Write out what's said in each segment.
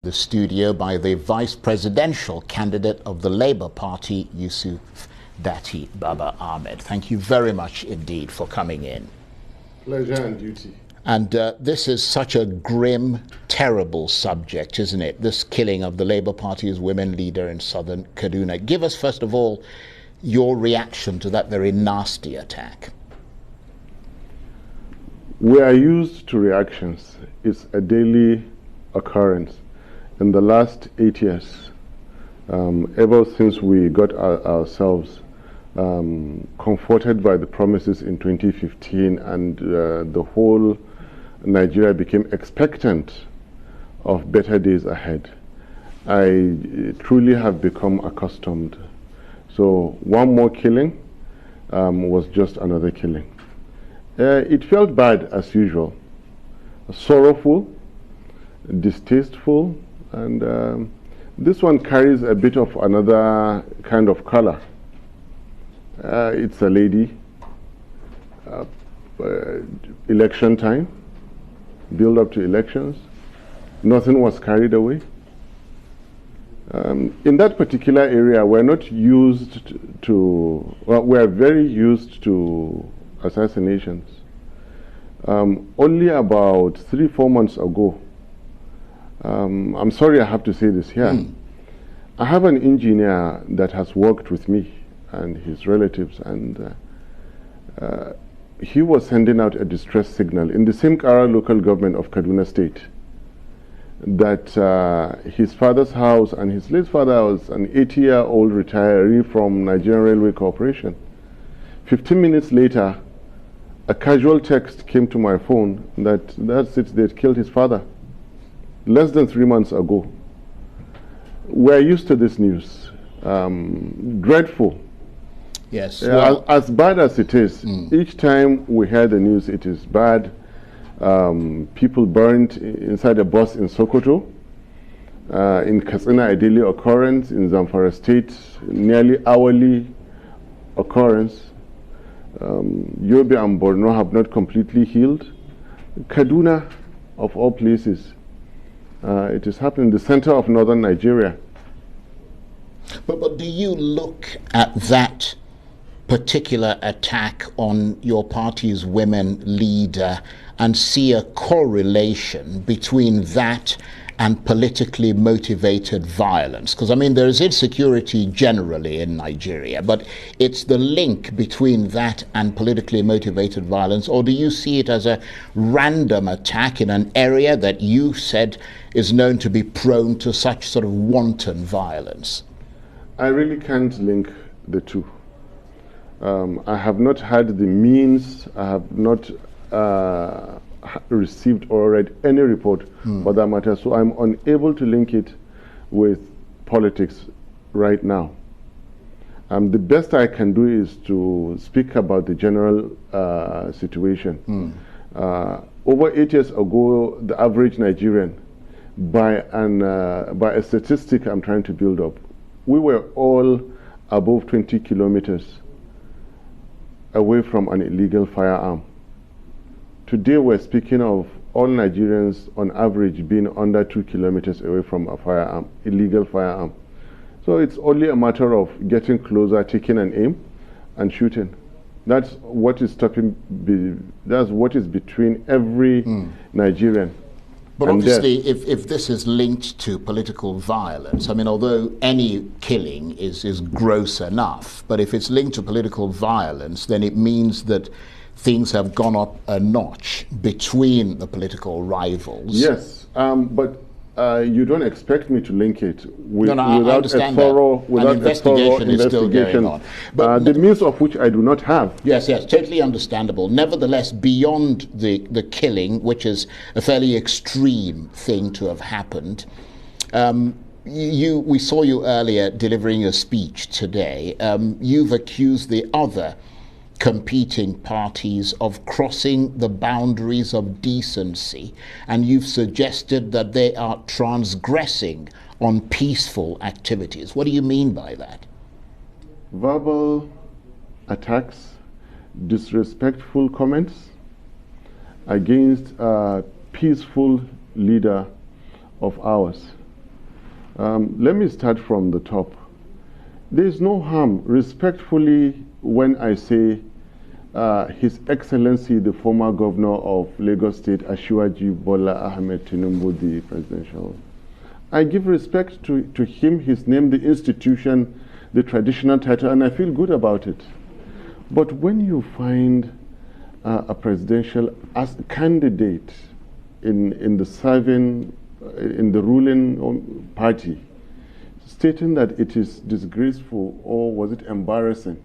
The studio by the vice presidential candidate of the Labour Party, Yusuf Datti Baba Ahmed. Thank you very much indeed for coming in. Pleasure and duty. And this is such a grim, terrible subject, isn't it? This killing of the Labour Party's women leader in southern Kaduna. Give us, first of all, your reaction to that very nasty attack. We are used to reactions. It's a daily occurrence. In the last 8 years, ever since we got ourselves comforted by the promises in 2015 and the whole Nigeria became expectant of better days ahead, I truly have become accustomed. So one more killing was just another killing. It felt bad as usual, sorrowful, distasteful, and this one carries a bit of another kind of color. It's a lady, election time, build up to elections, nothing was carried away. In that particular area, we're not used to, well, we're very used to assassinations. Only about 3-4 months ago, I'm sorry I have to say this here, I have an engineer that has worked with me and his relatives, and he was sending out a distress signal in the same Kara local government of Kaduna State that his father's house, and his late father was an 80-year-old retiree from Nigerian Railway Corporation. 15 minutes later, a casual text came to my phone that that's it, they'd killed his father less than 3 months ago. We're used to this news. Dreadful. Yes. Well, as bad as it is, each time we hear the news, it is bad. People burned inside a bus in Sokoto. In Katsina, a daily occurrence. In Zamfara State, nearly hourly occurrence. Yobe and Borno have not completely healed. Kaduna, of all places, it is happening in the center of northern Nigeria. But do you look at that particular attack on your party's women leader and see a correlation between that and politically motivated violence? Because, I mean, there is insecurity generally in Nigeria, but it's the link between that and politically motivated violence, or do you see it as a random attack in an area that you said is known to be prone to such sort of wanton violence? I really can't link the two. I have not had the means, I have not received or read any report for that matter, so I'm unable to link it with politics right now. The best I can do is to speak about the general situation. Over 8 years ago, the average Nigerian, by a statistic I'm trying to build up, we were all above 20 kilometers away from an illegal firearm. Today we're speaking of all Nigerians on average being under 2 kilometers away from a firearm, illegal firearm. So it's only a matter of getting closer, taking an aim, and shooting. That's what is that's what is between every Nigerian. But obviously, if this is linked to political violence, I mean, although any killing is gross enough, but if it's linked to political violence, then it means that things have gone up a notch between the political rivals. Yes, but you don't expect me to link it without a thorough investigation is still going on. But the means of which I do not have. Yes, totally understandable. Nevertheless, beyond the killing, which is a fairly extreme thing to have happened, we saw you earlier delivering a speech today. You've accused the other competing parties of crossing the boundaries of decency, and you've suggested that they are transgressing on peaceful activities. What do you mean by that? Verbal attacks, disrespectful comments against a peaceful leader of ours Let me start from the top. There is no harm, respectfully, when I say His Excellency, the former governor of Lagos State, Asiwaju Bola Ahmed Tinubu, the presidential. I give respect to him, his name, the institution, the traditional title, and I feel good about it. But when you find a presidential as candidate in the ruling party, stating that it is disgraceful, or was it embarrassing,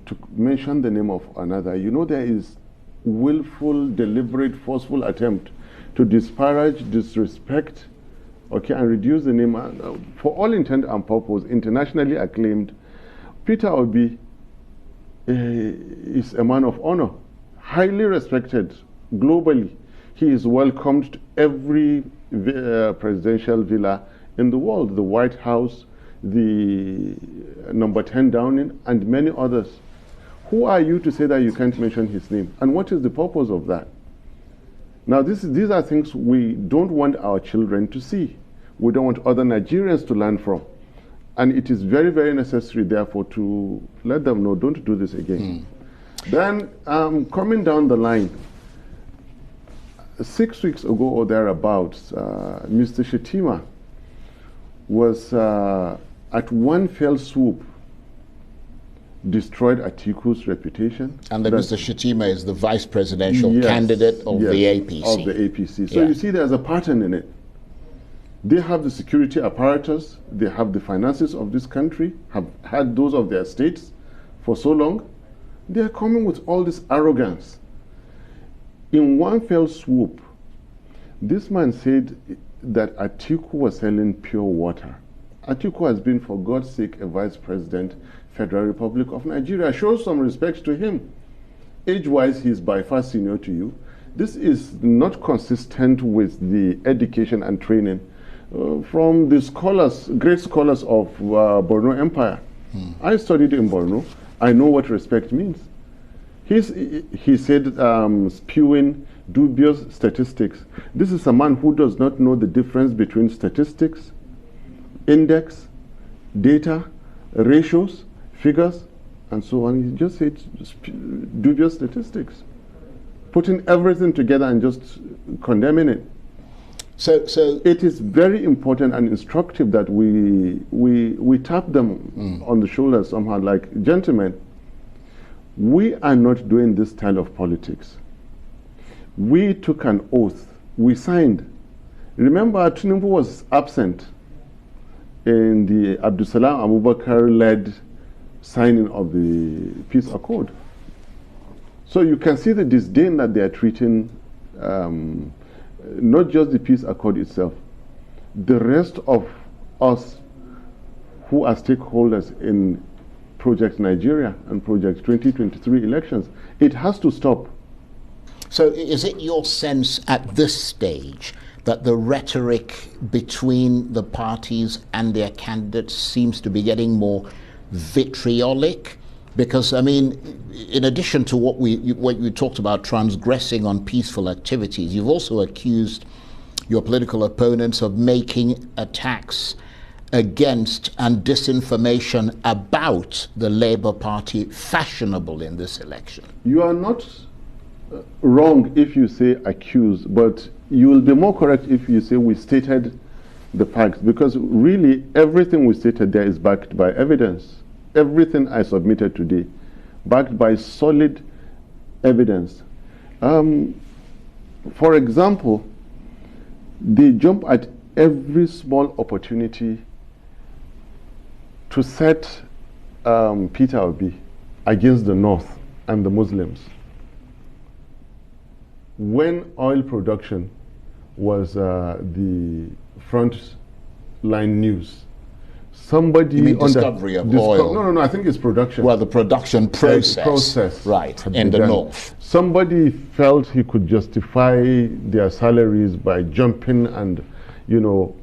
to mention the name of another, you know there is willful, deliberate, forceful attempt to disparage, disrespect, okay, and reduce the name. For all intent and purpose, internationally acclaimed, Peter Obi is a man of honor, highly respected globally. He is welcomed to every presidential villa in the world, the White House, the number 10 Downing, and many others. Who are you to say that you can't mention his name? And what is the purpose of that? Now, these are things we don't want our children to see. We don't want other Nigerians to learn from. And it is very, very necessary, therefore, to let them know, don't do this again. Then, coming down the line, 6 weeks ago or thereabouts, Mr. Shettima was, at one fell swoop, destroyed Atiku's reputation. And then Mr. Shettima is the vice presidential candidate of the APC. Of the APC. So you see there's a pattern in it. They have the security apparatus, they have the finances of this country, have had those of their states for so long. They are coming with all this arrogance. In one fell swoop, this man said that Atiku was selling pure water. Atiku has been, for God's sake, a vice president, Federal Republic of Nigeria. Show some respect to him. Age-wise, he's by far senior to you. This is not consistent with the education and training from the scholars, great scholars of Borno Empire. I studied in Borno. I know what respect means. He said spewing dubious statistics. This is a man who does not know the difference between statistics, index, data, ratios, figures, and so on. He just said dubious statistics, putting everything together and just condemning it. So it is very important and instructive that we tap them on the shoulder somehow, like, gentlemen, we are not doing this style of politics. We took an oath. We signed. Remember, Tinubu was absent in the Abdusalam Abubakar-led signing of the peace accord. So you can see the disdain that they are treating not just the peace accord itself, the rest of us who are stakeholders in Project Nigeria and Project 2023 elections. It has to stop. So is it your sense at this stage that the rhetoric between the parties and their candidates seems to be getting more vitriolic? Because, I mean, in addition to what you talked about transgressing on peaceful activities, you've also accused your political opponents of making attacks against and disinformation about the Labour Party fashionable in this election. You are not wrong if you say accuse, but you will be more correct if you say we stated the facts, because really everything we stated there is backed by evidence. Everything I submitted today, backed by solid evidence. For example, they jump at every small opportunity to set Peter Obi against the North and the Muslims. When oil production was the front line news, somebody... You mean discovery of oil? No, I think it's production. Well, the production process. Right, in the North. Somebody felt he could justify their salaries by jumping and, you know,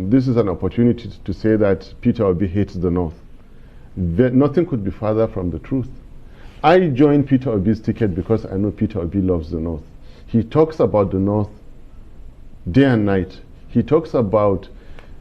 this is an opportunity to say that Peter Obi hates the North. Nothing could be further from the truth. I joined Peter Obi's ticket because I know Peter Obi loves the North. He talks about the North day and night. He talks about